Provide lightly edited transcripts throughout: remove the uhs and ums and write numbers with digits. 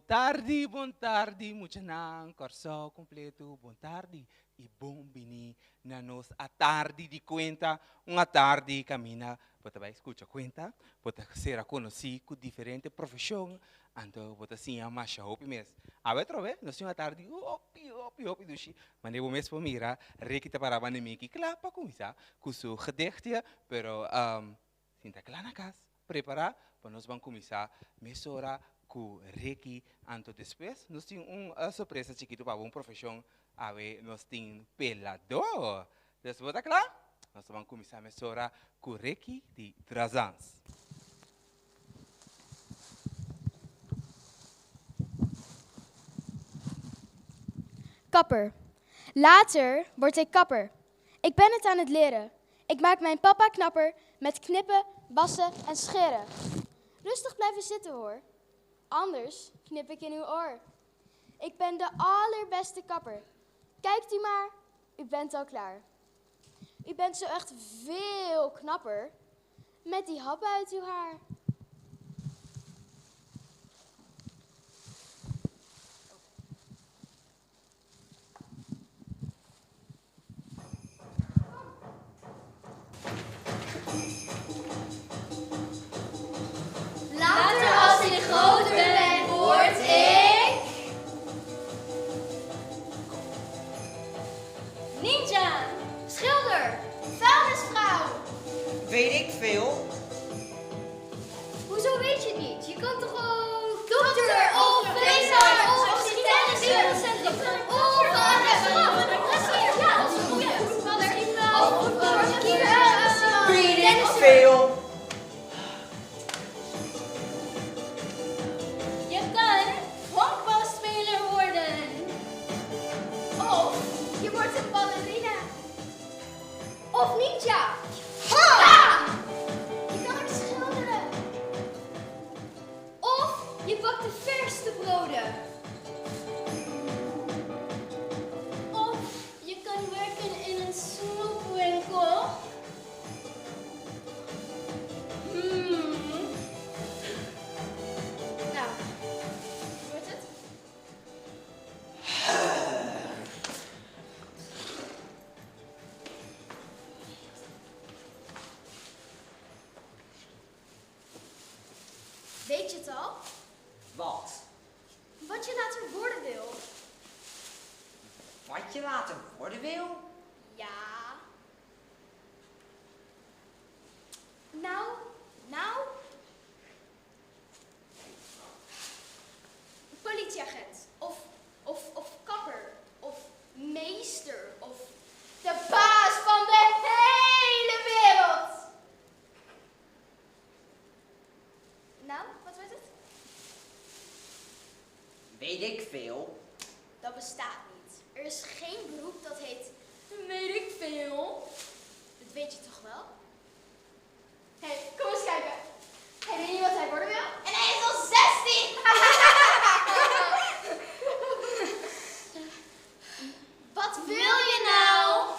Bon tardi, moet je na een corso completo, bon tardi. I bom bini na nos Atardi di Kuenta, un Atardi cammina, pota vai escucha Kuenta, pota sera conosci cu differente profeshon, anto pota sia masha hopi mes. Ave trove, no sia Atardi, opi dushi, maar nebo mes po mira, rekita para vanemiki, klapa kumisa, kusu gedichtje, pero sinta klanakas, prepara, pa nos van kumisa, mesora, ku reki anto después nos tem surpresa chiquito para um profissão ave nos tem pelador. Después tá claro? Nós vamos começar a mesora ku reki de trazans. Kapper. Later word ik kapper. Ik ben het aan het leren. Ik maak mijn papa knapper met knippen, wassen en scheren. Rustig blijven zitten hoor. Anders knip ik in uw oor. Ik ben de allerbeste kapper. Kijkt u maar, u bent al klaar. U bent zo echt veel knapper met die happen uit uw haar. Later als ik groter ben, word ik... Ninja, schilder, vuilnisvrouw. Weet ik veel. Hoezo weet je het niet? Je kan toch ook... Dokter of vleesarts of assistent winkelcentrum of Weet ik veel. Je kan honkbalspeler worden. Of je wordt een ballerina. Of ninja. Je kan ook schilderen. Of je bakt de verste broden. Of je kan werken in een snoepwinkel. Nou, wordt het? Weet je het al? Wat? Wat je later worden wil? Wat je later worden wil? Ja. Nou. Politieagent. Of kapper. Of meester. Of de baas van de hele wereld. Nou, wat wordt het? Weet ik veel. Dat bestaat niet. Er is geen beroep dat heet weet ik veel. Dat weet je toch wel? Hé, kom eens kijken. Hij weet niet wat hij worden wil. En hij is al 16. Wat wil je nou?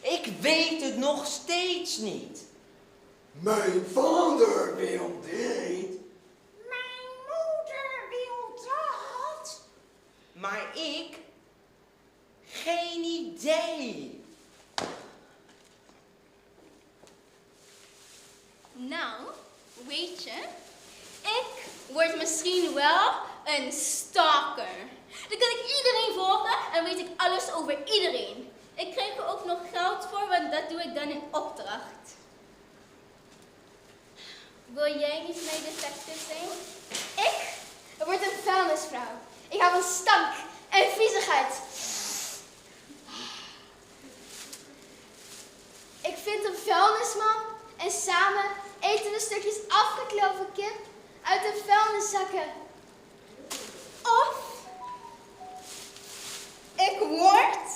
Ik weet het nog steeds niet. Mijn vader wil dit. Mijn moeder wil dat. Maar ik? Geen idee. Nou, weet je, ik word misschien wel een stalker. Dan kan ik iedereen volgen en weet ik alles over iedereen. Ik krijg er ook nog geld voor, want dat doe ik dan in opdracht. Wil jij niet mijn detective zijn? Ik word een vuilnisvrouw. Ik hou van stank en viezigheid. Ik vind een vuilnisman en samen eten we stukjes afgekloven kip uit de vuilniszakken. Of ik word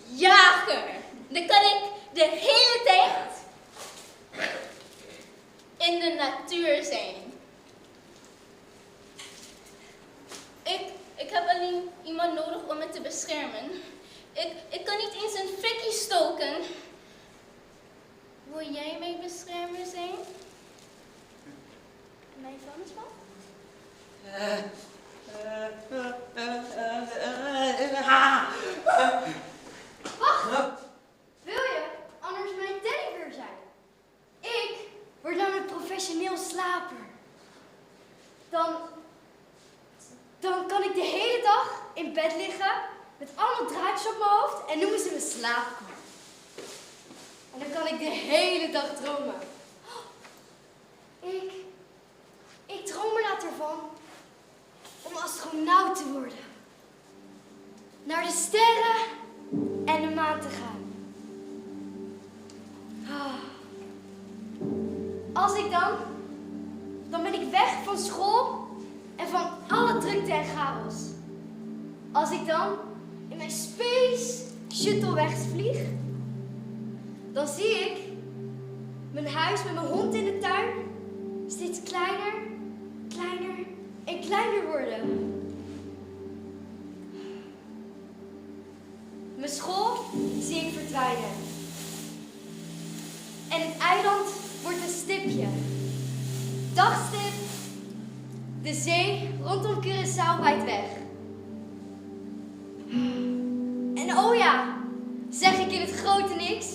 jager. Dan kan ik de hele tijd in de natuur zijn. Ik heb alleen iemand nodig om me te beschermen. Ik kan niet eens een fikkie stoken. Wil jij mijn beschermer zijn? iets van? Wacht! Wil je anders mijn teddybeer zijn? Ik word namelijk professioneel slaper. Dan kan ik de hele dag in bed liggen met allemaal draadjes op mijn hoofd en noemen ze me slaapkamer. En dan kan ik de hele dag dromen. Ik droom er later van om astronaut te worden. Naar de sterren en de maan te gaan. Als ik dan ben ik weg van school en van alle drukte en chaos. Als ik dan in mijn space shuttle wegvlieg, dan zie ik mijn huis met mijn hond in de tuin steeds kleiner, kleiner en kleiner worden. Mijn school zie ik verdwijnen. En het eiland wordt een stipje. Dagstip. De zee rondom Curaçao waait weg. En oh ja, zeg ik in het grote niks,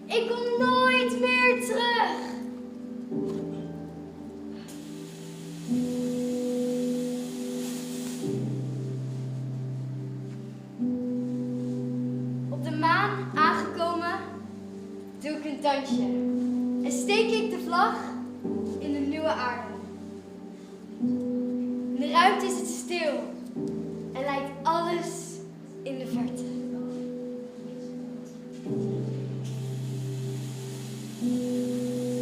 ik kom nooit meer terug. Op de maan aangekomen, doe ik een dansje en steek ik de vlag in de nieuwe aarde. In de ruimte is het stil en lijkt alles in de verte.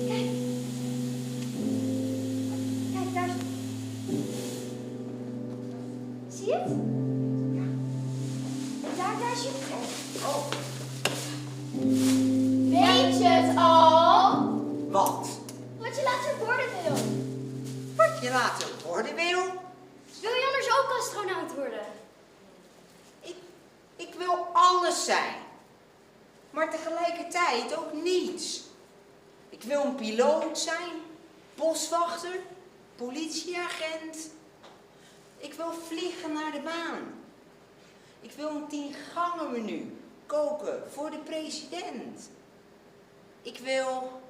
Kijk. Kijk, daar. Zie je het? Ja. En daar is je. Oh. Weet je het al? Wat? Wat je later worden wil. Wat je later worden wil? Wil je anders ook astronaut worden? Ik wil alles zijn. Maar tegelijkertijd ook niets. Ik wil een piloot zijn, boswachter, politieagent. Ik wil vliegen naar de maan. Ik wil een 10-gangen menu koken voor de president. Ik wil...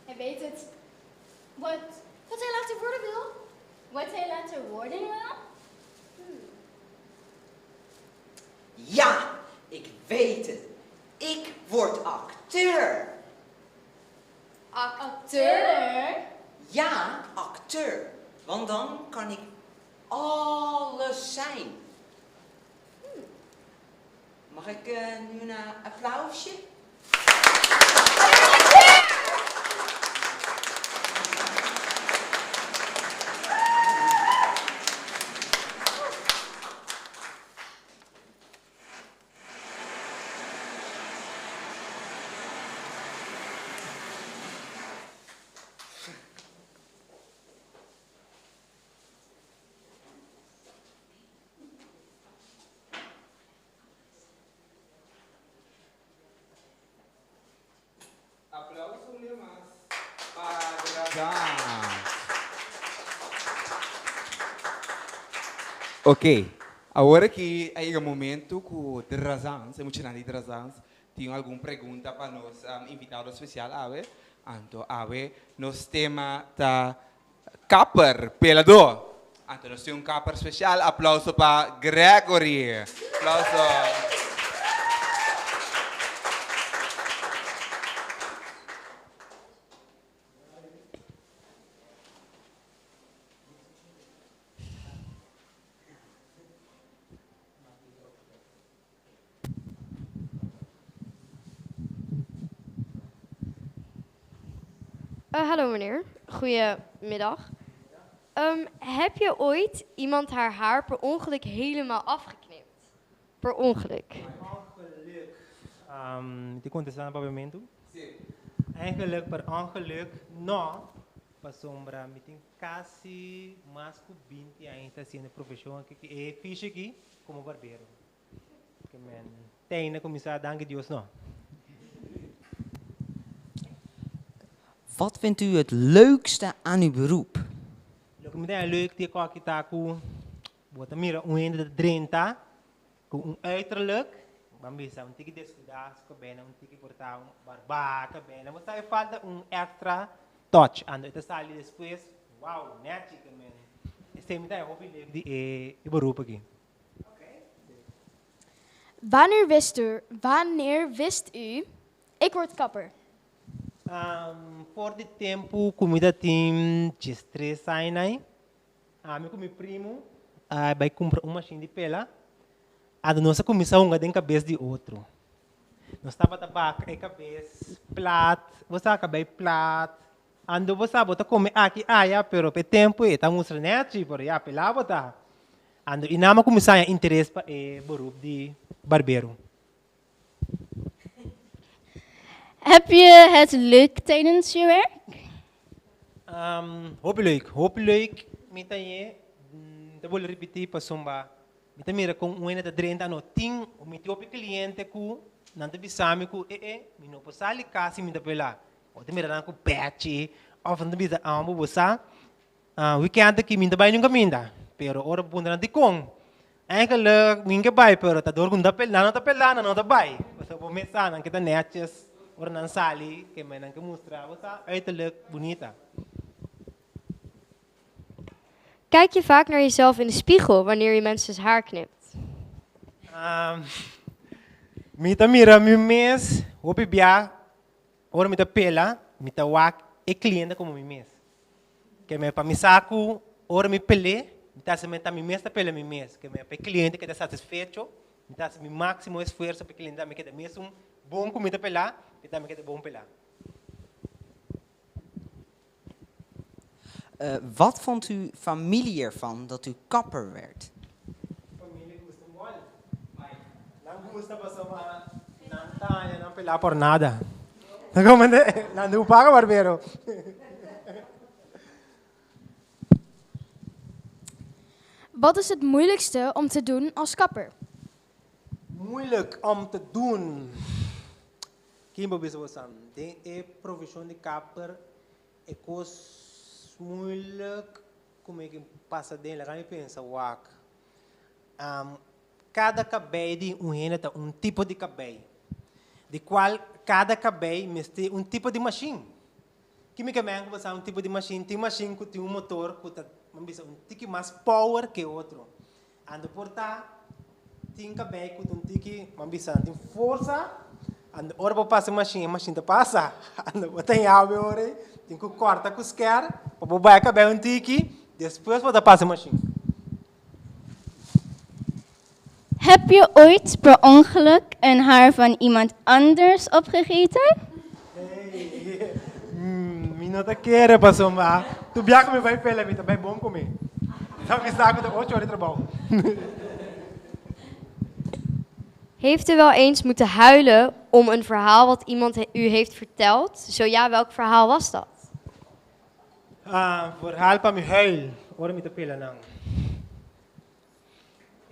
Hij weet het. Wat hij later worden wil? Wat hij later worden wil? Ja, ik weet het. Ik word acteur. Acteur? Ja, acteur. Want dan kan ik alles zijn. Mag ik nu een applausje? Aplauso más para Ok, agora que é o momento que Drazans, emocionante Drazans, tem alguma pergunta para nós invitado especial, Ave? Então, Ave, nos tema da kapper, pelador. Então, nós temos kapper especial, aplauso para Gregory. Aplauso. Hallo meneer, goedemiddag. Heb je ooit iemand haar haar per ongeluk helemaal afgeknipt? Per ongeluk? Ongeluk. Ti contestar pavimento? Eigenlijk per ongeluk, no. Pa sombra, meting quase mais que 20 anos assim na profissão que fiz aqui como barbero. Que men, tem na começar, danke Deus, no. Wat vindt u het leukste aan uw beroep? Lo meteen leuk die kwak kita ku buat mira de 30 ku uiterlijk. Bambisa un tiki descuidados que bem un tiki portar um barbaca bem. Mas aí falta extra touch. Ando ita sali depois. Wow, net chique man. Esse me dá hobby leuk die beroep aqui. Wanneer wist u, ik word kapper? Voor dit tempo comida team de 3 anos. Meu com meu primo vai comprar uma machine de pela. A nossa comissão é dentro da cabeça de outro. Nós estava tabaco é cabeça plat, você acaba plat. Ando você bota comer aqui pero pe tempo tá mostrando net por já pela bota. Ando e nama comissão é interesse para beroep de barbero. Heb je het leuk tijdens je werk? Hopelijk. Mita je, dat wil repetir para somba. Mita mira com um ena 30 ano, ting o miti opi cliente ku, nanta bisami ku, mino posali kasi minta pela. O te mira ku patchy, of nanta bisa ambo bosa. Weekend aqui minta bay nunca minta, pero ora punta nanti kong. Eigenlijk minke bay, pero ta dor kunda pela, não tá bay. Você pode pensar, não kita netjes. Ora nan sali, que men que mostra, bosa, uiterlijk bonita. Kijk je vaak naar jezelf in de spiegel wanneer je mensen's haar knipt? Mita mira mi mes, hopi bia, ora mita pela, mita wak, cliente como mi mes. Que me pa mi saco, ora mi pele, mita se meta mi mes ta pela mi mes, que me pa cliente que está satisfecho, mita se mi máximo esfuerzo pa cliente me queda mesmo bom com mita pela, mita me queda bom pela. Wat vond uw familie ervan dat u kapper werd? Familie gusta mol. Não gusta pa sama nantanya não pela por nada. Não paga barbero. Wat is het moeilijkste om te doen als kapper? Moeilijk om te doen. Kimbo biswasan. De profissão de kapper é coisa moeilijk. Como é que passa dele? Lá me pensa, wak. Cada cabelo de renda um tipo de cabelo, de qual cada cabelo tem um tipo de machine. Que me quer você um tipo de machine, tem machine que tem um motor que tem um tique mais power que outro. Ando portar tem cabelo que tem um tique, tem força. Ando ora para passar a machine passa. Ando tem água ora, tem que cortar com os quer, para bobar cabelo um tique, depois para passar a machine. Heb je ooit per ongeluk een haar van iemand anders opgegeten? Hey, minota quer passou mas tu viaja me vai pela me também bom comer. Então me saco de 8 horas de trabalho. Heeft u wel eens moeten huilen om een verhaal wat iemand u heeft verteld? Zo ja, welk verhaal was dat? Verhaal para me huil, ora me pela não.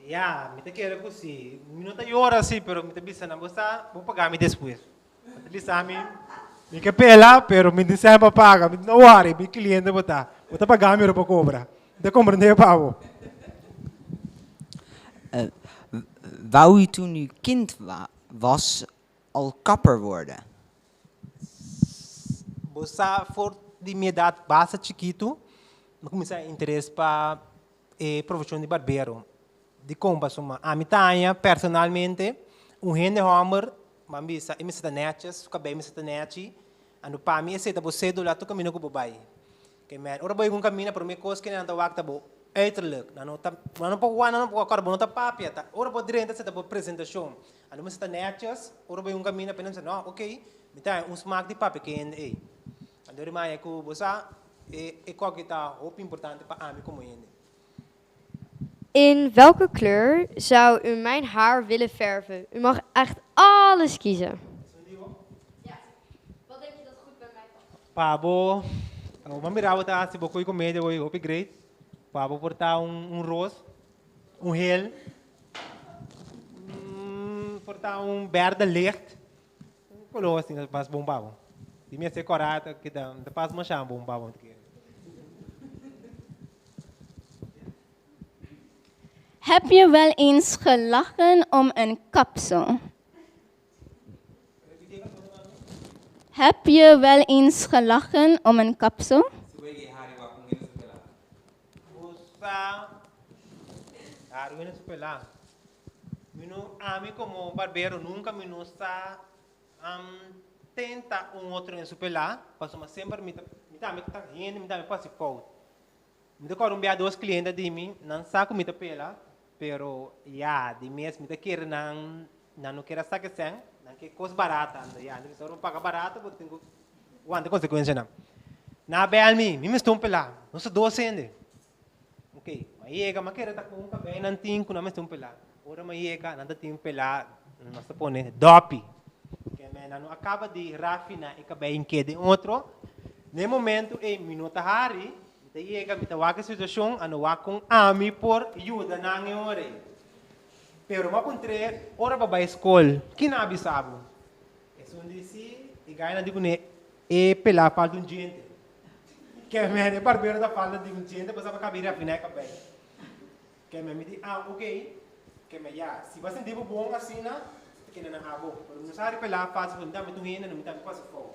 Ja, me quero assim. Minuta e hora assim, pero me bisa na bosta, vou pagar me depois. Me bisa me que pela, pero me disse para pagar, me não worry, me cliente botar pagar me para cobrar. De compreender pavo. Wou u toen u kind was al kapper worden? Bosta voor die minha idade basta chiquito, eu comecei a interesse para profissão de barbero. De compra soma a mitanha personalmente rende homer mambisa e me seta netjes cabelo me seta netji ando pa mi seta você do lado caminho com bobai que man ora boy com caminho para me coisa que não tá wacta bo uiterlijk não tá não pode carbono tá papia tá ora pode direita seta por apresentação ando me seta netjes ora boy com caminho apenas não ok mitanha smaak de papia que ende ando rimai com bosa e qualquer tá muito importante para a mim como ende. In welke kleur zou u mijn haar willen verven? U mag echt alles kiezen. Ja. Wat denk je dat goed bij mij past? Pabo, mamirava tá se bocoi comédia hoje upgrade. Pabo portar rosa, geel, portar verde licht. Color assim, mas bom pabo. Die mensen zijn correct, de pas maar shampoo een paar keer. Heb je wel eens gelachen om een kapsel? Heb je wel eens gelachen om een kapsel? Musa, Arwin Supela. Minu, ami como barbero nunca minusta tenta outro em Supela, passo mas sempre me tá rindo, me tá quase fout. Me tá corromper dois clientes de mim, não saco me tá pela, pero ya, de mês me tá querer não quer sacar sem, não quer coisa barata, ya, não só pagar barata, porque tenho quanta consequência não. Na bel me estou pela, não sou docente. Ok, maiega, mas quer tá com um cabelo nantinho, não me estou pela. Ora maiega, não tá tinha pela, não está pone dopi. Que me não acaba de rafinar e cabelo em que de outro. No momento em minuto hari, me chega, me tawa que situação, ano wa com ami por ajuda na ngore. Pero ma puntre, ora ba escola, que na abisabo. É só disse, e ganha na digo ne e pela falta um gente. Que me barbero da falta de um gente, para acabar rafinar cabelo. Que me diz, ok. Que me já, se você tem bom assim, né? Que não é bom. Mas não sabe pela fase, não dá muito rindo, não dá quase fogo.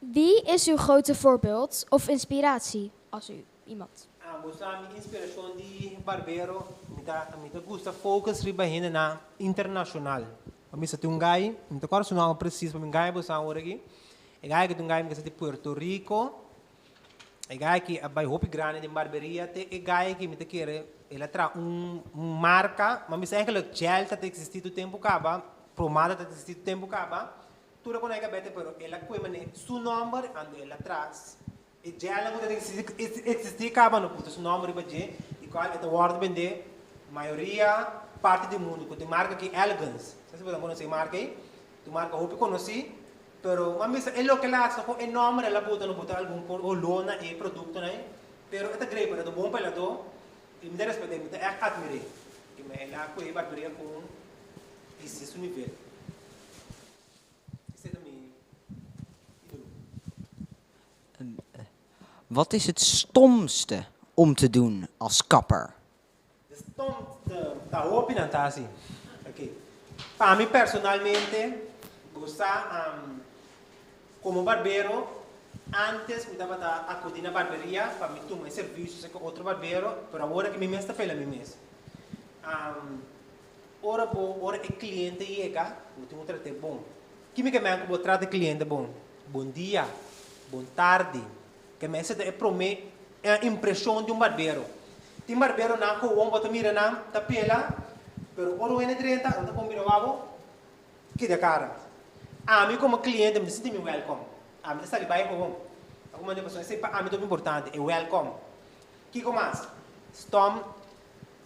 Wie is uw grote voorbeeld of inspiratie, als u iemand? Minha inspiração de Barbero, me gusta focus riba hina na internacional. A mim tem gai, me tá quase não preciso para mim gai você agora aqui. E gai que tem gai que de Puerto Rico. E gai que a bai hopi grande de barberia, te e gai que me te quer, ela traz marca, mas me sei que o gel tá existido tempo caba, promada tá existido tempo caba. Tudo com ega bete, pero ela coimane su número ando ela traz. E gel não tem existir caba no puto su número baje, e qual é o word vende maioria parte do mundo, que tem marca que elegance. Você pode conhecer marca aí? Tu marca hopi conheci. Pero mami é lo que lá só é nome ela bota no botar algum por ou lona e produto né pero é grave para do bom para do e me dá respeito me dá admirar que me ela com barberia com esse nível isso é também Wat is het stomste om te doen als kapper? de stomste da opinião tá assim ok para mim personalmente gostar como barbero, antes me dava a acudir na barberia para me tomar serviço com outro barbero, pero agora que me está pela mim mesmo. Ora é cliente chega, eu tenho um trato bom. Que me quer que trato cliente bom? Bom dia, bom tarde. Que me é promete a impressão de barbero. Tem barbero na com o bota mira na tá pela, pero ora é 30, não tá com mira que de cara. Mim como cliente me sinto welcome. Me está ali bem com alguma pessoa sei para mim muito importante é welcome. Que mais? Storm,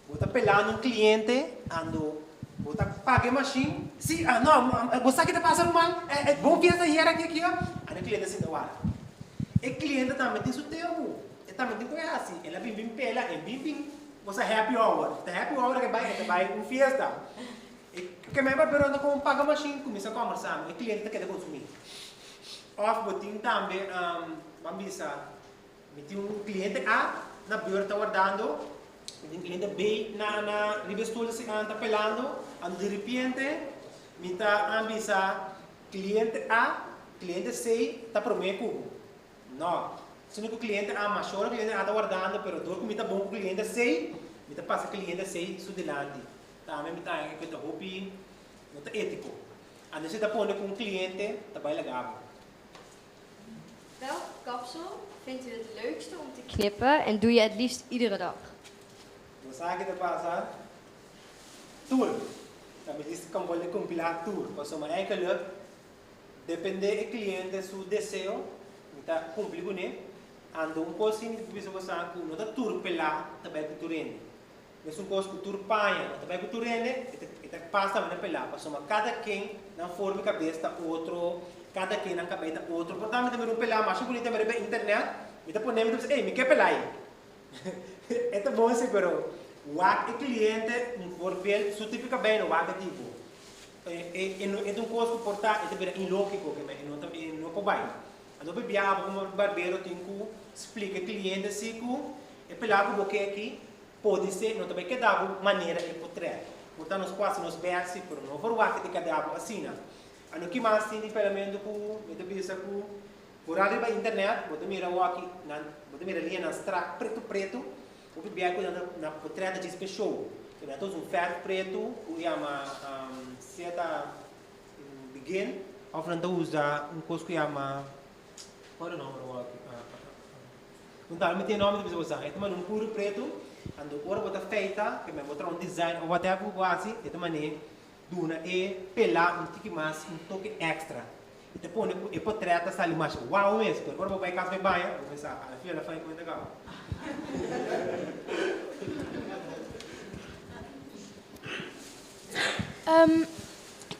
bota pelando cliente, ando, bota pague machine. Se não, você que tá passando mal, é bom fiesta hier aqui, ó. A cliente se doar. E cliente também tem seu tempo. E também tem coisa assim. Ela vem pela, vem, você happy hour. Tá happy hour que vai um fiesta. Que me barbero com paga machine começa a conversar, o cliente quer consumir. Off botin também, bambisa, me tem cliente A na beira está guardando, tem cliente B na ribestula se está pelando, and de repente me tá ambisa cliente A, cliente C está prometo. Não, se o cliente A machora, cliente A está guardando, pero do que me tá bom cliente C, me tá passa cliente C su delante. Também me tá que tá hobby, não tá ético. Ando se tá pondo com cliente, tá bem legal. Welk kapsel vindt u het leukste om te knippen en doe je het liefst iedere dag? Você sabe que passa tour. Também diz que pode compilar tour. Passou uma época, depende do cliente seu desejo, então cumprir com ele. Ando pouco assim, depois você sabe que não tá tour pela, também com turene. Mas coisa que tour panha, também com turene, então passa também pela. Passou uma cada quem na forma cabeça outro. Cada quem na cabeça outro. Portanto, também não pelar, mas bonito também na internet. Me tá ponendo, ei, me quer pelar. É tão bom assim, pero o cliente, um forfel, su típica bem, o tipo. é um coisa que portar, é ilógico que não pode vai. Então bebiaba como barbero tem que explicar cliente assim que é pelado porque aqui pode ser não também que dá maneira de portar. Portanto nós quase nos versos por não for o que de cada assim na. Ano que mais tem pelo que eu penso que por ali na internet você mira o aqui você mira ali na estrada preto o bebiaba na portar de special. Então um ferro preto que chama seta begin ou então usa coisa que chama qual é o nome então me tem nome de pessoa usar então um puro preto ando agora bota feita que me botar um design ou whatever quase então mané duna pelar tique mais toque extra e depois e portreta sali mais uau mesmo agora vou vai casa vai vou pensar a filha faz muito legal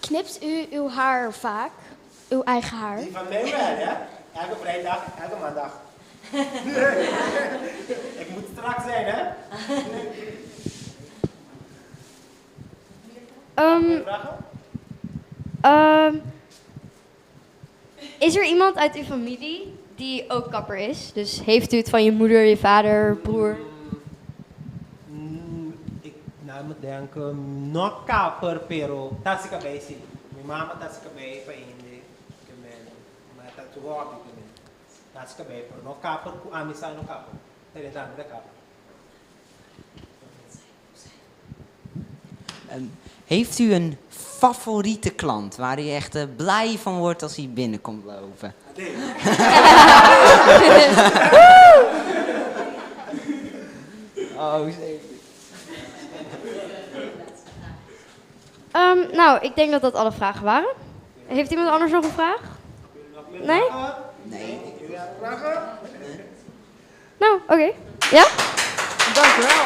Knipt u uw haar vaak? Uw eigen haar? Die van mij wel, hè? Elke vrijdag, elke maandag. Ik moet strak zijn, hè? Is er iemand uit uw familie die ook kapper is? Dus heeft u het van je moeder, je vader, broer? Ik moet denken, nog kapper, pero tassi kabay sim. Mijn mama tassi kabay pa hindi. Maar dat is hobby kami. Tassi kabay, pero nog kapper, ku amisa no kapper. Talentado de kapper. Heeft u een favoriete klant waar u echt blij van wordt als hij binnenkomt lopen? Oh, zeker. Nou, ik denk dat dat alle vragen waren. Heeft iemand anders nog een vraag? Nee? Nee. Vragen? Nou, oké. Ja? Dank u wel.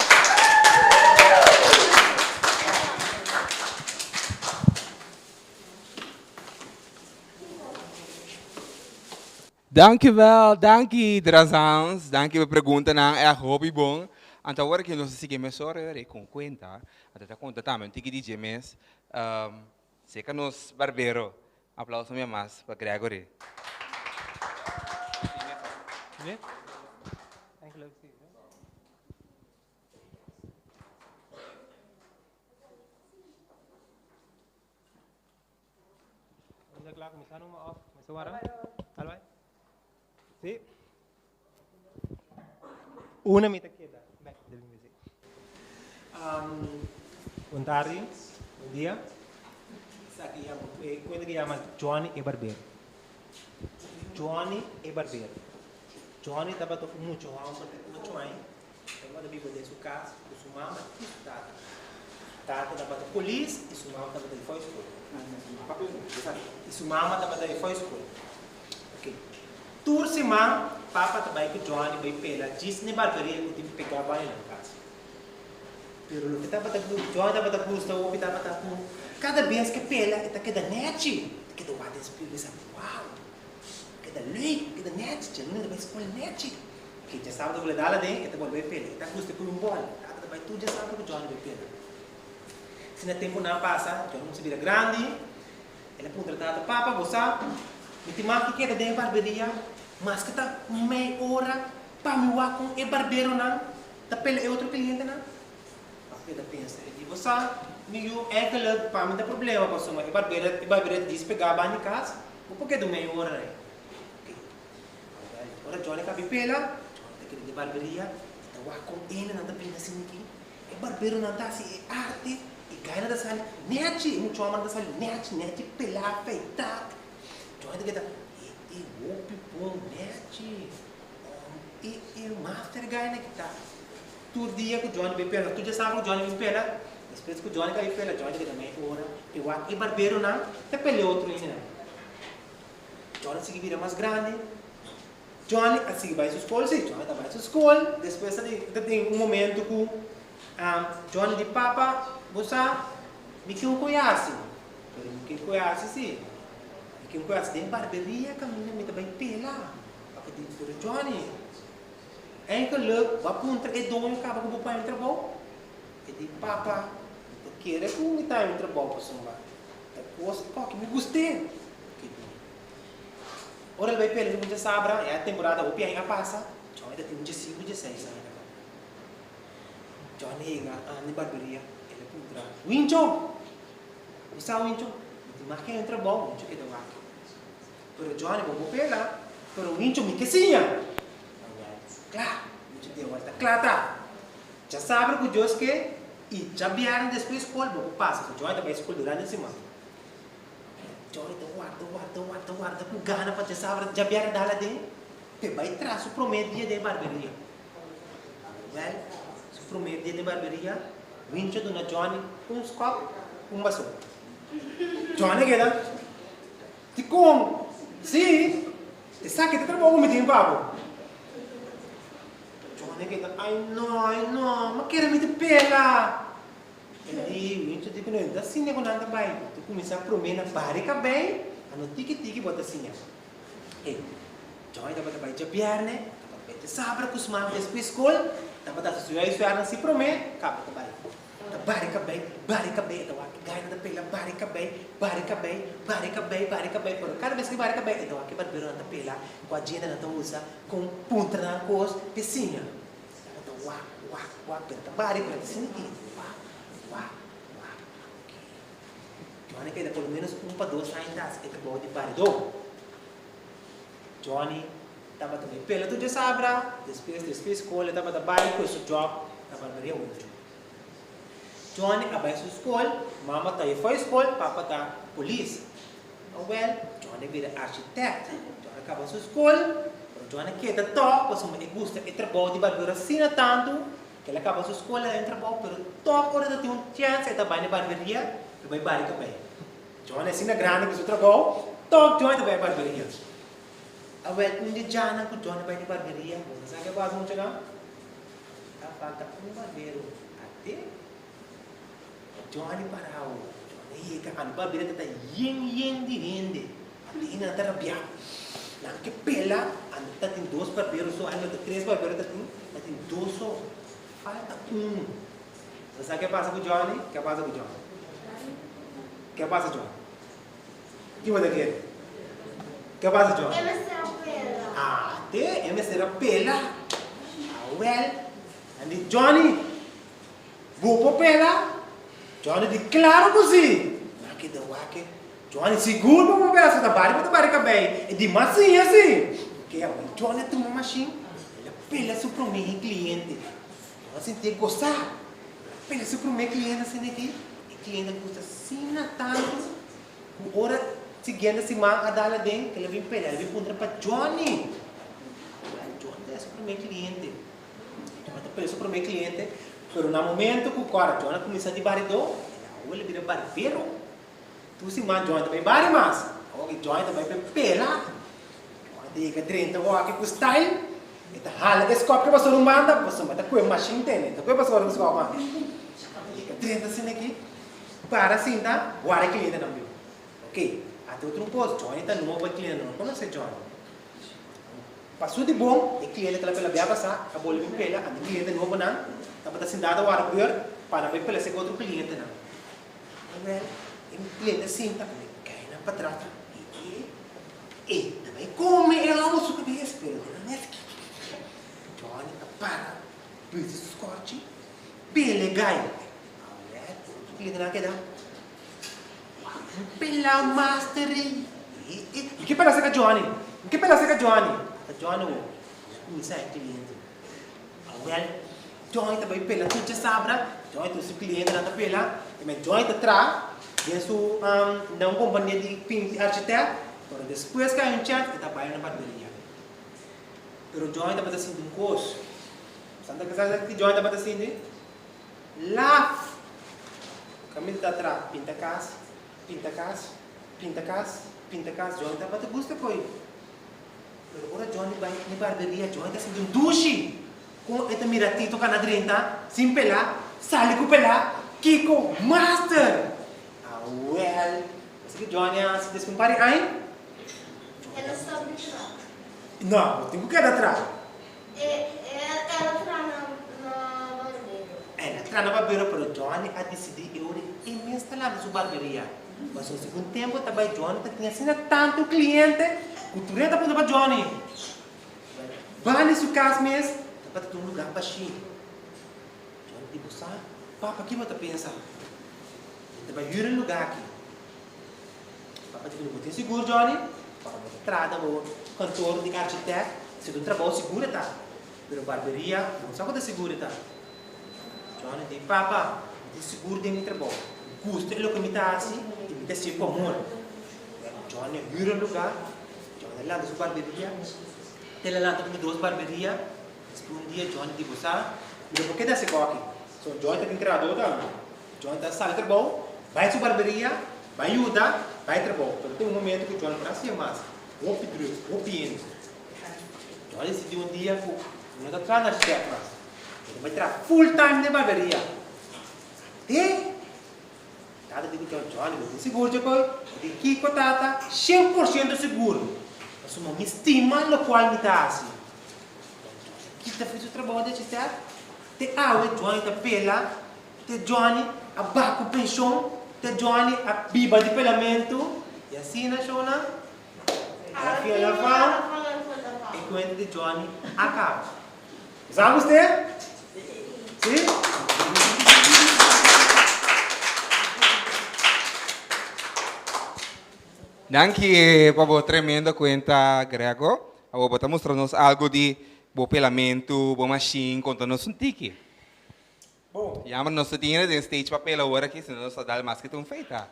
Dankjewel, dankie Drazans, dankie we pergunta na é hobby bom. Anta agora que nós seguimos só com Kuenta, até conta também tiki DJ mes, seca nos Barbero. Aplauso minha mais para Gregory. Começaram uma off, começou agora? Alvai? Sim. Una mita queda. Bem, devem dizer. Boa tarde, bom dia. Aqui é coisa que chama Johnny e Barbero. Johnny e Barbero. Johnny estava tocando muito, muito aí. Estava da Bíblia de sua casa, de sua mama e sua tata. Tata estava da polícia e sua mama estava da foi escola. E sua mama estava da foi escola. Ok. Tur se man, papa também que Johnny vai pela, diz nem barberia que tem que pegar vai na casa. Pero lo que estava da Johnny estava da custa, o que estava da cada vez que pela, está que da net, que do lado desse filho, sabe, uau, que da lei, que da net, já não vai escolher net, que já sabe do que dá lá dentro, que tá vai pela, está custa com bola, tá vai tudo já sabe que Johnny vai pela. Se no tempo não passa, Johnny não se vira grande, ela pode tratar papa, você, me tem mais que quer da barberia. Mas que está meia hora para me voar com o barbero não, tá pela é outro cliente não. A pedra pensa, e você me é que lá para mim dá problema com o barbero diz pegar a banho em casa, por que do meia hora aí? Agora Johnny cabe pela, Johnny tá querendo de barberia, tá voar com ele não tá pensando assim aqui, o barbero não tá assim é arte, e ganha da sala, net, muito homem da sala, net pelar, feitar, Johnny tá querendo o pipom, net, e o master guy né que tá. Todo dia que o Johnny vai pela, tu já sabe que o Johnny vai pela, depois que o Johnny vai pela, Johnny que também ora, e barbero não, até pela outro ainda não. Johnny se vira mais grande, Johnny assim vai à escola, sim, Johnny vai à escola, depois tem momento que Johnny de papa, você me que não conhece, me que conhece sim. Que eu gosto de barberia, caminha me também pela, para que diga para Johnny, é que logo vai punta é dono acaba com o pai trabalho, e de papa, queira que me tá em trabalho para somar, Coisa que me gostei. Ora ele vai pelo muita sabra, é a temporada o pião passa. João ainda tem um dia 5, dia 6 ainda. João nega a barberia, ele contra Wincho. Você sabe Wincho? Mas quem entra bom, Wincho que dá aqui. Pero João não vou pegar, pero Wincho me quesinha. Claro, Wincho deu volta, claro tá. Já sabe que Deus que e já vieram depois escola, vou passar. João ainda vai escola durante a semana. Joy guarda com gana para já saber já vier dala de que vai traço prometo dia de barberia. Well, su prometo dia de barberia, vinha do na Johnny scop, baso. Johnny que dá? Ti como? Sim. Te sabe que te trabalho me tem papo. Johnny que dá? Ai não, mas quero me te pela. E vinha de que não dá sim com nada bem. Começar a prometer barriga bem, a no tiki bota assim. E Joy dapat vai já piarne, dapat vai sabra com os mãos depois escola, dapat a sua esfera se promet, capa vai. Da barriga bem, então aqui ganha da pela barriga bem, por cada vez que barriga bem, então aqui barbero na pela, com a agenda na usa, com punta na cos, piscina. Então wak, da barriga assim aqui. Johnny que pelo menos para 2 anos é bom de Barbero. Johnny estava também pela tu já sabra, depois escola estava da bairro com esse job na barbearia hoje. Johnny abai sua escola, mama tá aí foi escola, papa tá polícia. Well, Johnny vira arquiteto. Johnny acaba sua escola, Johnny que tá top, pois uma gusta e trabalho de barbeiro assim tanto que ele acaba sua escola entra bom, pero top hora tem chance de trabalhar na barbearia, que vai barriga bem. Johnny assim na grande que seu trabalho, top Johnny vai barbearia. Awal dia jana ku Johnny vai na barbearia, você sabe que muito não? A falta barbero, até Johnny parau. Johnny que kan barbearia tá yen de rende. Até ina terabia. Lang que pela, anda tem 2 barberos só, anda 3 barberos tem 2 só. Falta Você sabe o que passa com Johnny? O que passa com Johnny? O que passa, Johnny? O que você quer? O que passa, Johnny? Te emesera pela. Well, and Johnny, vou pela. Johnny de claro così. Ma che da wake. Johnny sicuro vou ver essa bari cabei. E di massinha assim. Que é o Johnny tem uma machine. Ele pela su pro meu cliente. Você tem que gostar. Pela su pro meu cliente assim aqui. E cliente custa assim na tanto. Com hora seguinte se man a dala den que ele vem pela, ele vem contra para Johnny. Johnny é o primeiro cliente. Johnny é o primeiro cliente. Pero no momento que o cara Johnny começa a barbeiro, ele vira barbero. Tu se man Johnny também barbe mais. O Johnny também pela. Johnny tem 30 aqui com style. Eta hala que scope que você não manda, você manda com a machine tem. Então que você vai scope. 30 assim aqui. Para assim tá, guarda cliente não viu. Ok. Até outro posto, Johnny está novo cliente, não conhece Johnny. Passou de bom, e cliente que ela pela bia passar, a bola vem pela, a cliente novo não, estava da cidade ao arbor, para ver pela ser outro cliente não. Well, o cliente assim, tá com cai na patrata. E também come ela almoço que me espera, não é? Johnny para, precisa escorte, pele gai. O cliente não quer dar. Pela mastery. O que parece que Johnny? O que parece que Johnny? Johnny, o isso é cliente. Well, Johnny também pela tu já sabra. Johnny tu se cliente na pela. Mas Johnny tá atrás. E isso não companhia de pinto arquiteto. Então depois que a gente está vai na barbearia. Pero Johnny tá assim um curso. Santa que sabe que Johnny tá assim laugh. Caminho tá atrás, pinta casa. Pinta casa, Johnny tá para gosta coi. Pero agora Johnny vai na barbearia, Johnny tá sendo duche. Com esta miratito canadrenta, sem pelar, sale com pelar, Kiko master. Well, você que Johnny se descompare aí? Ela está atrás. Não, tenho que ir atrás. Ela está na barbeiro. Ela está na barbeiro, pero Johnny a decidir eu me instalar na sua barbearia. Mas no segundo tempo, também Johnny tinha sido tanto cliente, que o turista apontou para Johnny. Vai nesse caso mesmo, para ter um lugar baixinho. Johnny tipo, sabe? Papa, o que você pensa? Você vai vir um lugar aqui. Papa, tipo, não tem seguro, Johnny? Papa, você trata o cantor de arquiteto, se tu trabalha seguro, tá? Pero barberia, não sabe quanto é seguro, tá? Johnny diz, papa, tem seguro de meu trabalho. Custo é o que me dá assim, e me dá sempre amor. Johnny vir um lugar, Johnny lá da sua barberia, ele lá também duas barberia, um dia Johnny diz, sabe? E por que dá esse coque? So, Johnny está criador da Johnny está sala de trabalho, vai à sua barberia, vai ajudar, vai trabalhar. Então tem um momento que Johnny para ser mais, vou pedir, vou pedir. Johnny decidiu um dia que não está atrás das terras, ele vai trabalhar full time de barberia. E cada dia que Johnny vai ter seguro de coisa, de Kiko Tata, 100% seguro. Mas uma estima no qual me dá assim. Que está fazendo o trabalho de certo? Te awe Johnny está pela, te Johnny a baco pensão, te Johnny a biba de pelamento, e assim na chona, a filha lá e Kuenta de Johnny acaba. Sabe você? Sim? Danke, Pabo, tremenda Kuenta, Grego. Abo, está mostrando-nos algo de bom pelamento, bom machine, contando-nos tiki. Bom. Ja, maar nós temos de stage papel agora aqui, senão nós dá mais que tu feita.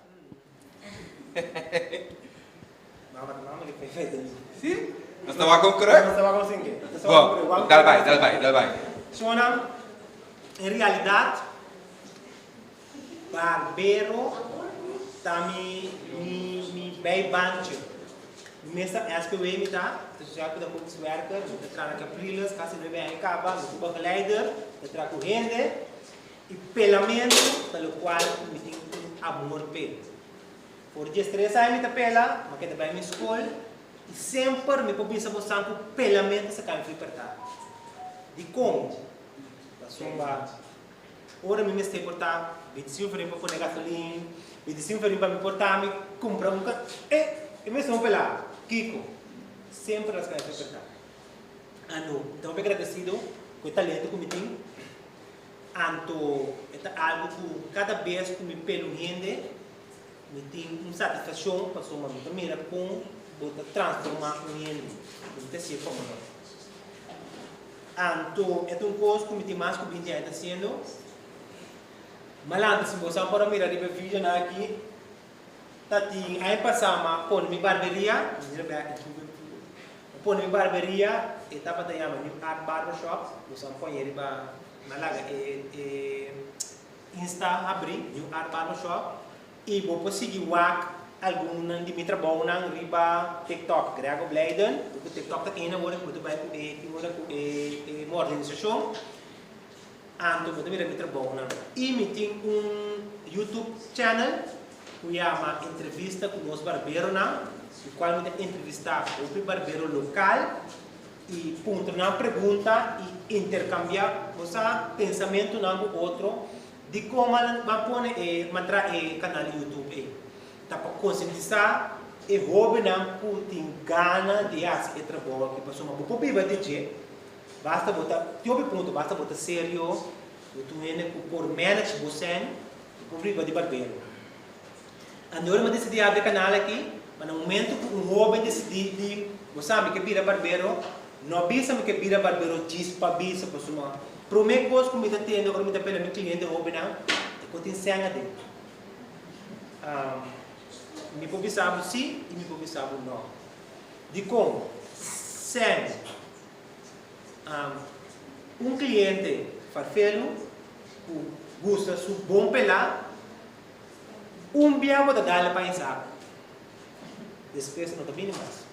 Não, ele foi feito. Sim? Nós estamos com cruz? Nós estamos com cinco. Bom, dá vai. Shona, em realidade, Barbero também me bem bancho. Nessa época eu ia tá, já que da poucos werker, eu trago caprilas, caso não bem acaba, eu vou leider, eu trago rende e pelamento, pelo qual me tem amor pelo. Por dia 3 anos eu pela, mas que também me escolhe e sempre me começa a mostrar que o pelamento se cai libertar. De como? Da sua ora me estou portar, 25 farinha para pôr gasolina, 25 farinha para me portar, me comprar um carro, e me estou pelar, Kiko, sempre as caras libertar. Então eu agradecido com o talento que me tem, é algo que cada vez que me pelo rende, me tem uma satisfação para sua primeira com botar transformar o rende, não tem ser como não. Então, é uma coisa que me tem mais que 20 anos fazendo. Mas se você para mirar de vídeo aqui, tá tem aí passar por minha barberia, por minha barberia, etapa da chama New Art Barber Shop, você pode ir para Malaga Insta abrir New Art Barber Shop e vou conseguir algum de mim trabalho na riba TikTok, Grego Bladen, o TikTok tá indo agora muito bem com organização. Então, eu também trabalho na e me tem YouTube channel que chama entrevista com os barberos na, o qual me entrevistar o barbero local e ponto na pergunta e intercambiar o pensamento com outro de como vai pôr mantra canal YouTube. Tá para conscientizar e hobby não tem gana de fazer esse trabalho que passou uma boa biba de jeito. Basta botar, teu ponto, basta botar sério, tu vem por manage você, por biba de barbeiro. Agora eu decidi abrir canal aqui, mas no momento que hobby decidi, você sabe que vira barbeiro, não bisa que vira barbeiro diz para bisa para suma. Primeira coisa que me está tendo agora me está pelo meu cliente hobby não, é que eu tenho senha dele. Me pode saber sim e me pode saber não. De como? Senha. Cliente farfelo, que gosta de bom pelar, dia vou dar para ensar. Despesa não está bem mais.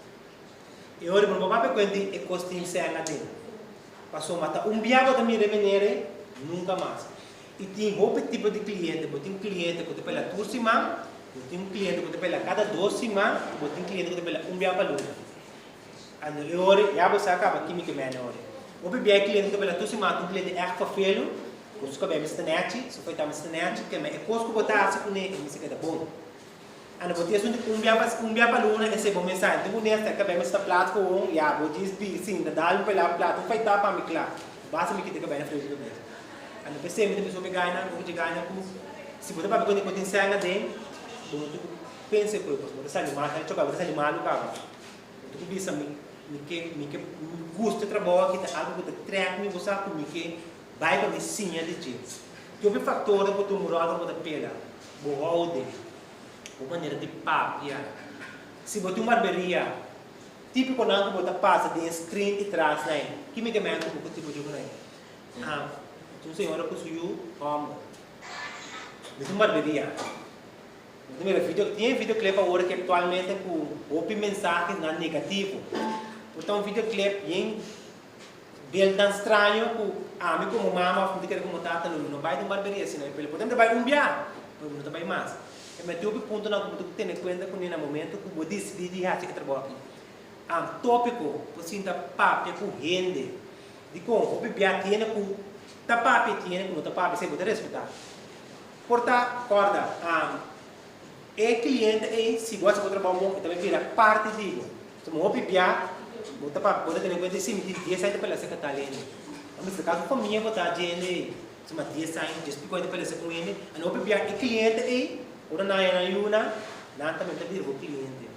E agora, quando o papai conta, é custo em senha dele. Passou a matar dia vou também remunere, nunca mais. E tem outro tipo de cliente, tem cliente que te pela por cima, tem cliente que te pela cada 2 semanas, tem cliente que te pela dia para luna. Agora, já você acaba aqui me queimando agora. O bebê cliente pela tua semana, cliente é farfelo, os cabos estão net, só foi também estão net, que é coisa que botar assim com ele, isso que é bom. Ano bote isso umbia para luna esse bom mensagem. Tu bonita que bem esta plato com ya bote sim da dá pela plato vai tá para me claro. Basta me que bem na frente do mês. Ano pensei me pessoa me ganha, não te ganha com se bote para quando tem sangue dentro, tu pensa por isso, bote animal, aí choca bote animal no carro. Tu bisa me que gosta de trabalho que algo que treca me você com que vai para me sinha de jeito. Que o fator é botar moral para botar pela, boa uma maneira de papia. Se botar uma barberia, tipo quando a botar passa de screen e traz né, que me demanda um pouco tipo de coisa né. Tu senhora que suiu homem, botar uma barberia. Tinha videoclipe agora que atualmente com ouve mensagens não negativo. Então videoclipe bem bem tão estranho com a mim como mama, não quer como tata não vai de barberia assim, né? Pelo podemos vai umbiar, não vai mais. Mas tu ponto na como tu tem conta com no momento que você decide de que trabalho aqui. Tópico, você ainda papo com rende. De como o bebê tem com tapape tem com tapape sem poder respeitar. Porta corda, é cliente e se gosta de trabalhar bom, também vira parte disso. Se o bebê bota para poder ter em conta se me diz sai pela secretaria. Mas se caso família botar gente, se me diz sai, diz pico ainda pela secretaria, a não bebê é cliente e ora na yuna, lá também tá vir o cliente.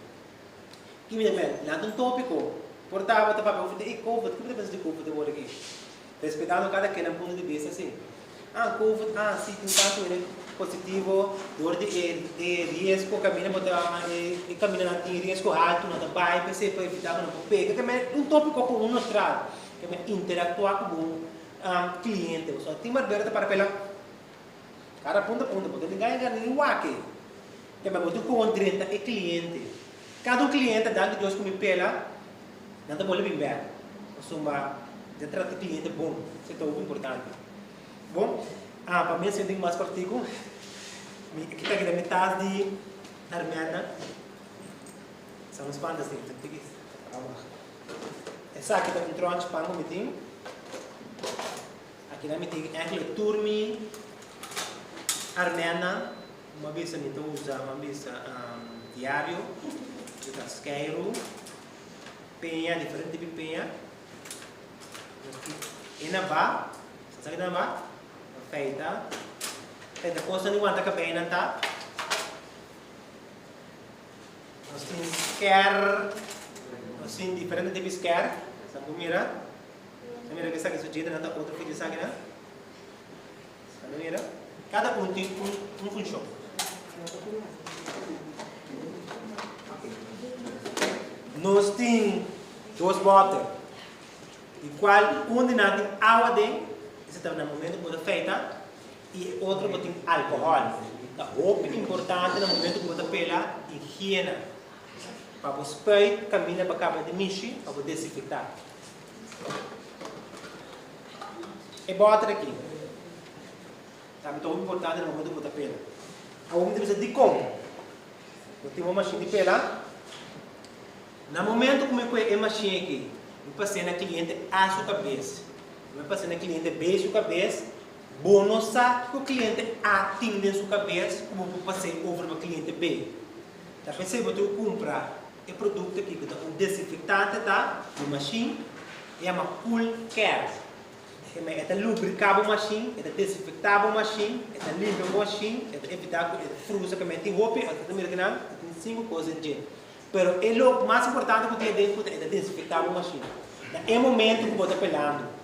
Que me dá, lá tem tópico. Porta bota para o e COVID, que depende de COVID agora aqui. Respeitando cada que não ponto de vista assim. COVID, sim, tem tanto positivo, dor de risco, caminha botar e caminha na tem risco alto, não vai, pensei para evitar não pega, que é um tópico com um outro, que é interactuar com o cliente, só tem Barbero para pela cara ponta porque ninguém ganha nem o aqui, que é muito contra e cliente, cada cliente dá que Deus come pela, não tá bolando bem, soma de tratar cliente bom, isso é muito importante. Bom, para mim, eu tenho mais partido. Aqui está a metade de armada. São os bandas de português. Essa aqui está com tronco para o meeting. Aqui na meeting é aquele turmi armena. Uma vez a gente usa uma vez diário, casqueiro, penha, diferente tipo de penha. E na barra, sabe na barra? Feita, coisa não anda bem não tá. Nós temos scare, nós temos diferente tipo de scare. Sabe mira que sabe sujeito não tá outro vídeo sabe não? Sabe mira? Cada um tem um função. Nós temos dois botas, e qual um de nada água dentro. Esse está no momento que você feita e outro que tem álcool. Então, o importante no momento que você pela higiene. Para você caminhar para cabo de michi, para você desinfectar. E bota aqui. Sabe, então, o importante no momento que você pela. A gente precisa de como? Você tem uma machine de pela. No momento que eu a machine aqui, eu passei na cliente a sua cabeça. Eu passei na cliente beijo a cabeça, bom sabe que o cliente atende a sua cabeça, como eu passei over para o cliente B. Então, pensei que eu comprar o produto aqui, que é um desinfectante da machine, é uma cool care. É lubricar a machine, é desinfectar a machine, é limpar a machine, é evitar que fruta que tem roupa, tem 5 coisas de. Mas o mais importante que eu tenho é desinfectar a machine. É o momento que eu estou pelando.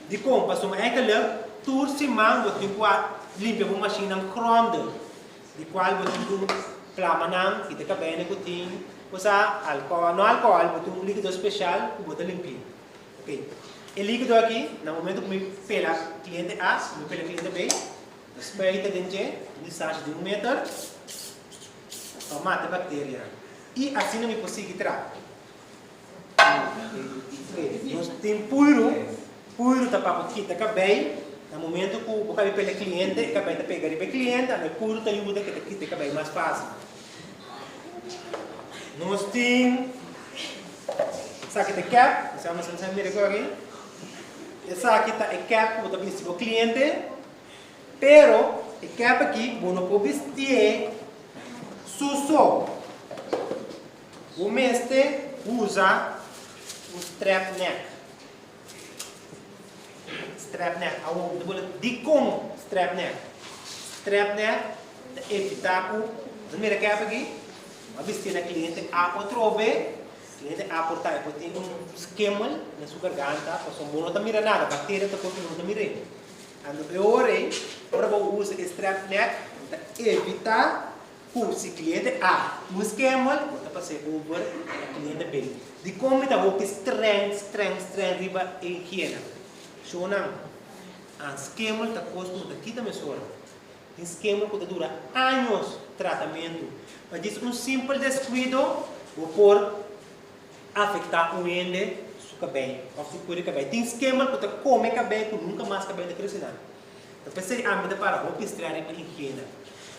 De como passou uma época, tur se mango tem que limpar uma machine cronda, de qual você plama e de cabine que tem, usar álcool, não álcool, botar um líquido especial que você limpar. Ok. O líquido aqui, no momento que eu pela cliente A, eu pela cliente B, respeita dentro, distância de 1 metro, para matar a bactéria. E assim não me consigo tirar. Nós temos puro tá para kita cabelo, no momento que o cabelo pela cliente, cabelo tá pegando para cliente, mas puro tá ajuda que kita cabelo mais fácil. Nós temos essa aqui tá cap, essa é uma sensação de aqui. Essa aqui tá cap que botar para o cliente, pero a cap aqui, bom não pode vestir suso. O mestre usa um strap neck. Strap neck. Die kom strap neck. Strap neck. Evita o. Dan mira que aqui. Mas vestir na cliente a outro B. Cliente a portar. Porque tem esquema na sua garganta. Porque não está mirando nada. Bactéria está porque não está mirando. Ando eu orei. Agora vou usar strap neck. Evita se cliente A, o esquema, você passa over o cliente B. De como está o que strength riba em hiena. So não, o esquema está custo daqui da mesura. O esquema que dura anos tratamento. Mas diz simples descuido, ou por afetar o ende su cabelo, ou se pode cabelo. Tem esquema que come cabelo, que nunca mais cabelo de crescer. Então pensei a mim para o que estrear em hiena.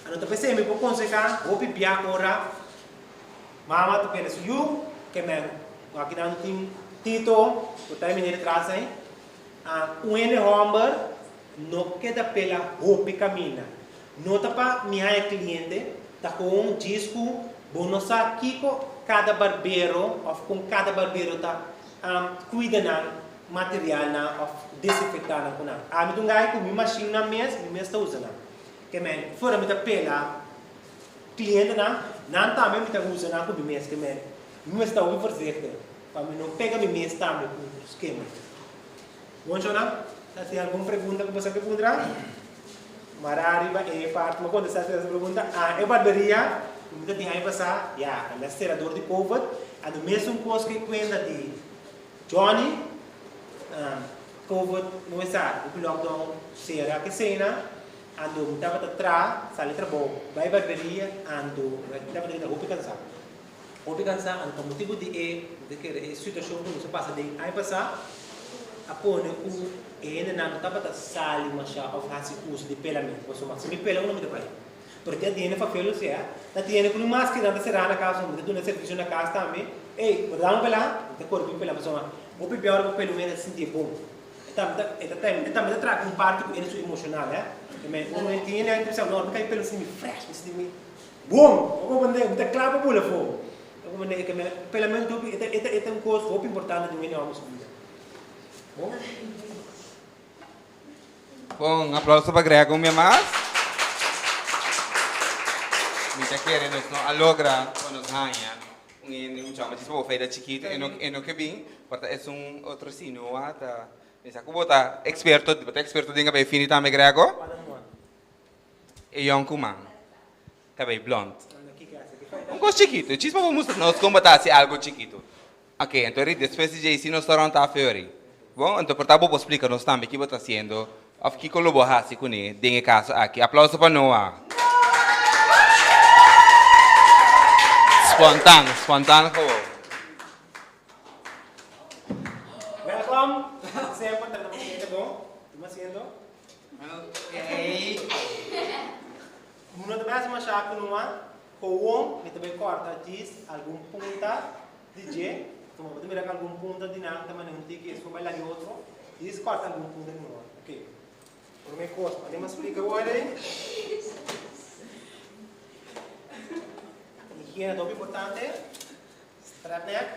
Ano to pese mi po konseka o pipia ora mama to pele suyu que me aqui não tem tito o time nele traz aí o ene homber no queda pela hopi camina no tapa minha cliente tá com um disco bonosa kiko cada barbero ou com cada barbero tá cuida na material na of desinfectar na kuna a mi tungai com mi machine na mes tá usando que men fora me da pela cliente não também me tá usando na com mês que men me está o fazer para me não pega me mês também com esquema. Bom Jona, tem alguma pergunta que você quer perguntar? Marari ba e parte uma quando essa pergunta é barberia me tem aí passar já a lesterador de covid a do mesmo coisa que cuenta de Johnny covid não é sabe o lockdown será que cena ando mutava tra sali trabalho vai barberia ando mutava de roupa cansar ando como motivo de que situação que você passa de aí passar apone o ainda não tava sali mas já of hasi uso de pelamento você mas me pela não me dá porque tiene papel se tá tiene com mais que nada será na casa muito no serviço na casa também ei dá pela te corpo pela pessoa o pior o pelo menos sentir bom também traz parte com ele emocional mas o momento ele é interessante não porque pelo assim fresh assim me bom eu vou mandar muita clava pula fo eu vou mandar que pelo menos é um coisa muito importante de mim na nossa vida bom aplauso para Grego minha mais me tá querendo não alogra quando ganha chama tipo feira chiquito e no que bem porque é outro sino tá essa kubota experto dinga be finita me Grego e um kumang cabelo blonde um coisa chiquito chispa vamos mostrar nós como tá se algo chiquito ok então depois de esse nós estamos tá fiori bom então por tábua explica nós também que está fazendo of que colobo hasi kuni dinge caso aqui aplauso para Noah spontan welcome sempre tá muito bom estamos haciendo uma das mais machaca numa com me também corta diz algum ponta DJ como pode mirar algum ponta de nada também não tem que isso vai lá de outro diz corta algum ponta de novo ok por me costa podemos explicar agora higiene é muito importante strap neck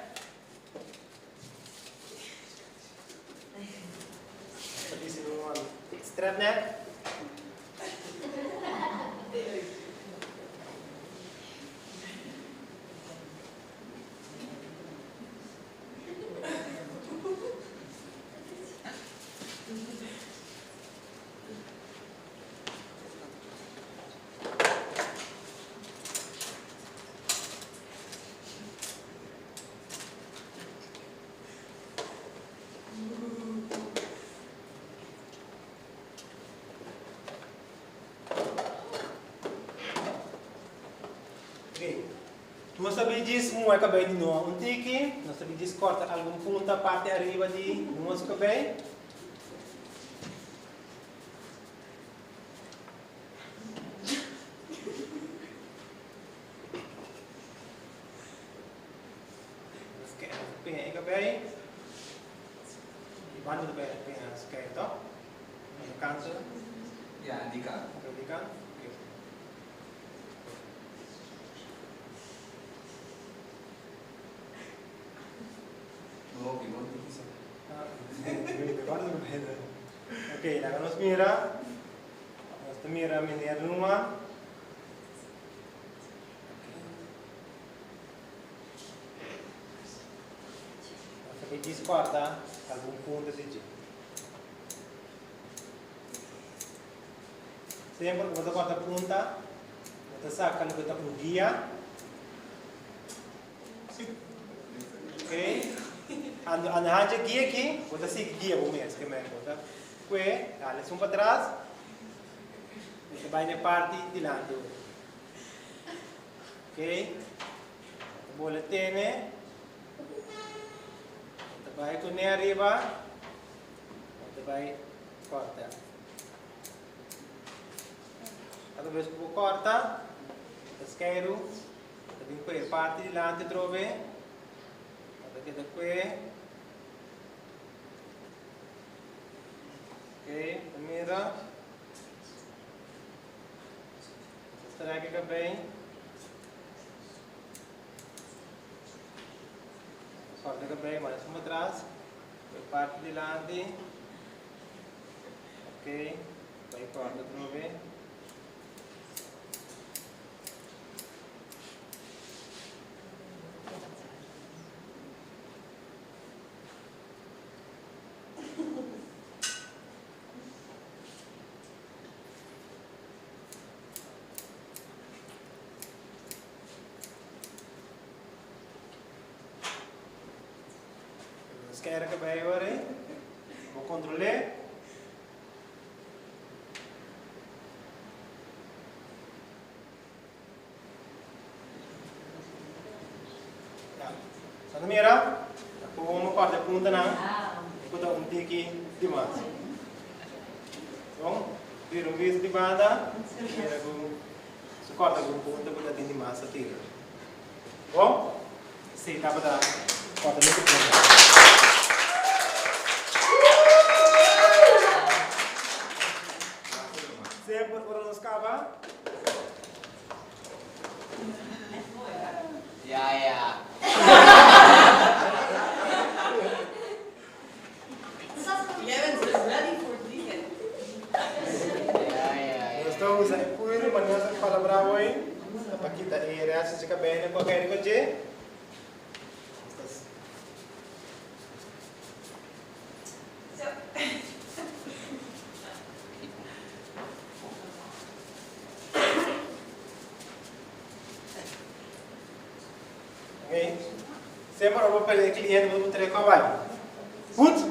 strap neck Nós sabemos disso, não é cabelo de nós. Um tique, nós sabemos disso, corta algum ponto da parte arriba de nosso cabelo. Pega cabelo. E bando do cabelo, pega esquerdo. No canto. Já, indica. Oké, dan gaan we mira. Ons mira meneer Numa. Perché ci scorda alcun punto di G. Sempre quando guarda punta, kita sacan kita guia. Ok? Ando hanja guia aqui, vou dar seguir guia o mês que me conta. Que, dale um para trás. Você vai na parte de lado. Ok? Boletene. Você vai com arriba. Você vai corta. Cada vez que eu corta, esquerdo, vem com a parte de lado trove. Aqui da que. Ok, mira. Será que bem? Corta bem, mais uma atrás. Parte de lado. Ok, vai corta trove. Scanner ke bij hoor, we controleren. Ja, sana mira, aku mau parte punta na, aku tahu tiki di mana. So, biru bis di banda, mira aku suka aku punta aku tadi di masa tira. Oh, si tapa dah, parte lagi punta. Sempre por nos cava. Ja. Jij bent dus ready voor het weekend. Então, usar cuiro, mas nós vamos falar para hoje. Para que tá aí, acha que bem, né? Qualquer coisa. Sempre eu vou pegar o cliente, vou botar ele com a vai. Goed?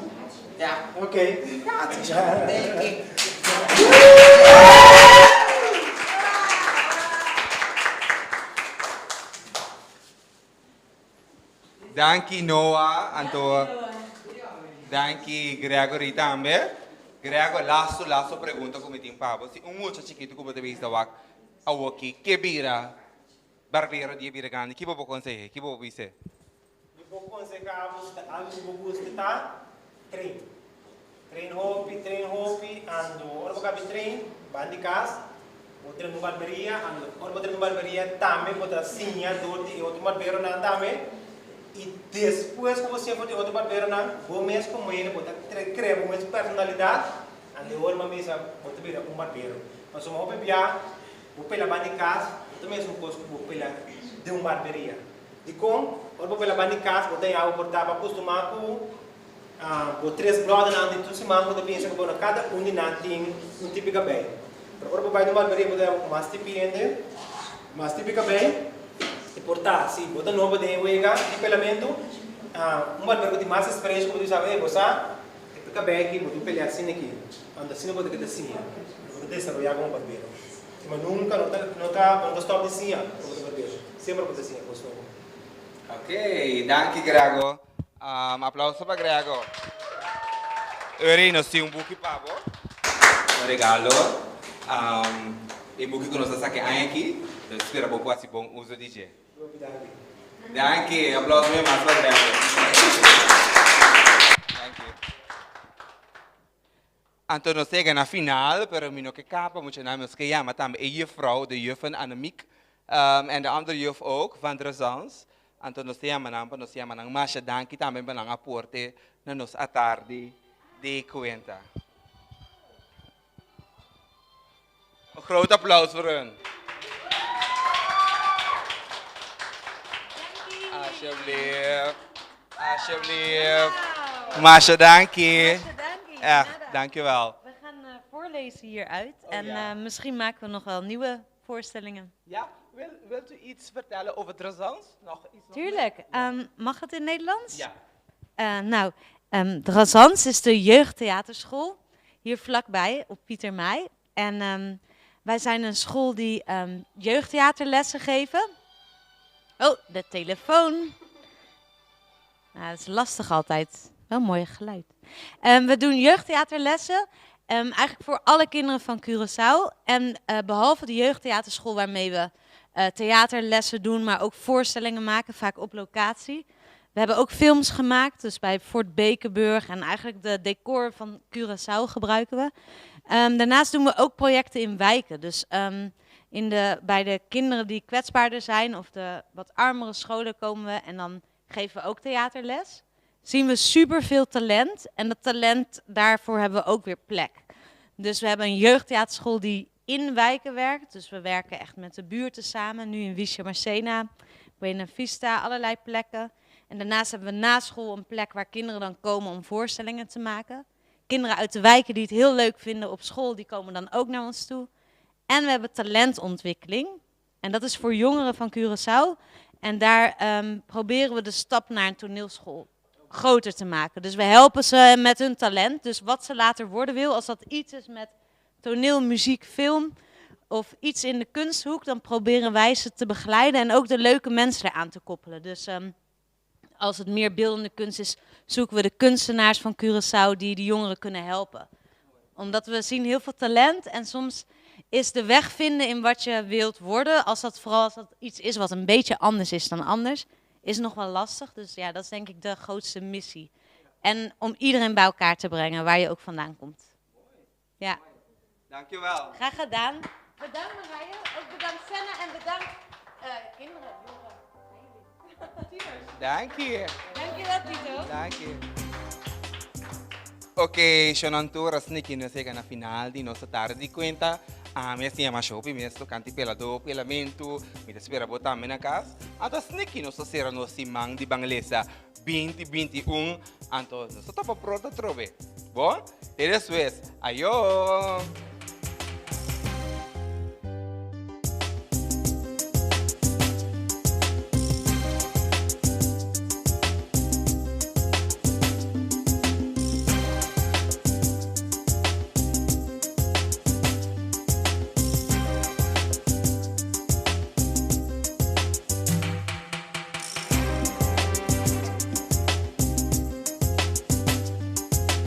Ja. Oké. Ja, denk ik. Danki Noah, Anto. Danki Gregory também. Gregor, laço pergunta como tem papo. Se muito chiquito como deve estar aqui, que vira Barbero dia vira grande, que vou conseguir? Que vou dizer? Eu vou conseguir algo que está trein. Trein hopi, ando. Ora vou caber trein, bandi casa. Vou trein no barberia, ando. Ora vou trein no barberia também, vou dar sinha do outro barbero na também. E depois que você for de outro barbero na, vou mesmo como ele, vou criar uma personalidade. Ando ora uma mesa, vou ter barbero. Mas se eu vou beber, vou pela bandi casa, eu mesmo posso vou pela de barberia. De com, ora vou pela bandi casa, vou ter algo por dar para acostumar com vou três brodas na de tudo se manco da pensa que vou na cada de nada tem típico bem. Ora vou para barberia, vou ter mais típica bem. E portar, se botar novo de uega, de pelamento, barbero de massa experiência como tu sabe, você fica bem aqui, vou pelear assim aqui, anda assim vou ter que descer, vou desarrollar como barbero. Mas nunca não stop de sim, como barbero, sempre vou descer, gosto. Ok, danke Grego. Applauso para Grego. Ora nós temos buco para o regalo. E buco que nós estamos aqui, eu espero que possa ser bom uso de DJ. Danke, applauso mesmo para Grego. Thank you. Então nós chegamos na final, pero mino que capa, moet je naam ons maar também a juffrouw, de juf van Annemiek, en de andere juf ook, van Drazans. Então nós temos na Masha Danki, também para a porte, na nos Atardi. de Kuenta. Een groot applaus voor hun. Alsjeblieft. Alsjeblieft. Masha, dank je. Echt, dankjewel. We gaan voorlezen hieruit en ja. misschien maken we nog wel nieuwe voorstellingen. Ja, wilt u iets vertellen over het Razans? Nog iets? Tuurlijk. Mag het in Nederlands? Ja. De Razans is de jeugdtheaterschool hier vlakbij op Pieter Maai. En wij zijn een school die jeugdtheaterlessen geven. Oh, de telefoon. Dat is lastig altijd. Wel een mooi geluid. We doen jeugdtheaterlessen. Eigenlijk voor alle kinderen van Curaçao. En behalve de jeugdtheaterschool waarmee we theaterlessen doen, maar ook voorstellingen maken, vaak op locatie. We hebben ook films gemaakt, dus bij Fort Bekenburg en eigenlijk de decor van Curaçao gebruiken we. Daarnaast doen we ook projecten in wijken. Dus bij de kinderen die kwetsbaarder zijn of de wat armere scholen komen we en dan geven we ook theaterles. Zien we superveel talent en dat talent, daarvoor hebben we ook weer plek. Dus we hebben een jeugdtheaterschool die in wijken werkt. Dus we werken echt met de buurten samen, nu in Wiesje Marcena, Buena Vista, allerlei plekken. En daarnaast hebben we na school een plek waar kinderen dan komen om voorstellingen te maken. Kinderen uit de wijken die het heel leuk vinden op school, die komen dan ook naar ons toe. En we hebben talentontwikkeling. En dat is voor jongeren van Curaçao. En daar proberen we de stap naar een toneelschool groter te maken. Dus we helpen ze met hun talent. Dus wat ze later worden wil, als dat iets is met toneel, muziek, film of iets in de kunsthoek, dan proberen wij ze te begeleiden en ook de leuke mensen eraan te koppelen. Dus als het meer beeldende kunst is, zoeken we de kunstenaars van Curaçao die de jongeren kunnen helpen. Omdat we zien heel veel talent en soms is de weg vinden in wat je wilt worden, vooral als dat iets is wat een beetje anders is dan anders, is nog wel lastig. Dus ja, dat is denk ik de grootste missie. En om iedereen bij elkaar te brengen, waar je ook vandaan komt. Ja. Dankjewel. Graag gedaan. Bedankt Marije, ook bedankt Senna en bedankt kinderen, jongeren. Dank je. Dankjewel Tito. Dank je. Ok, Shonantura Sniki no se na final di nossa tarde di Kuenta. Me se chama Shopi, me sto canti pela do pelamento, me te spera botar me na casa. Anto Sniki no so sera no simang di Banglesa 2021. Anto no so topa pronto trove. Bom? Eres vez. Ayo.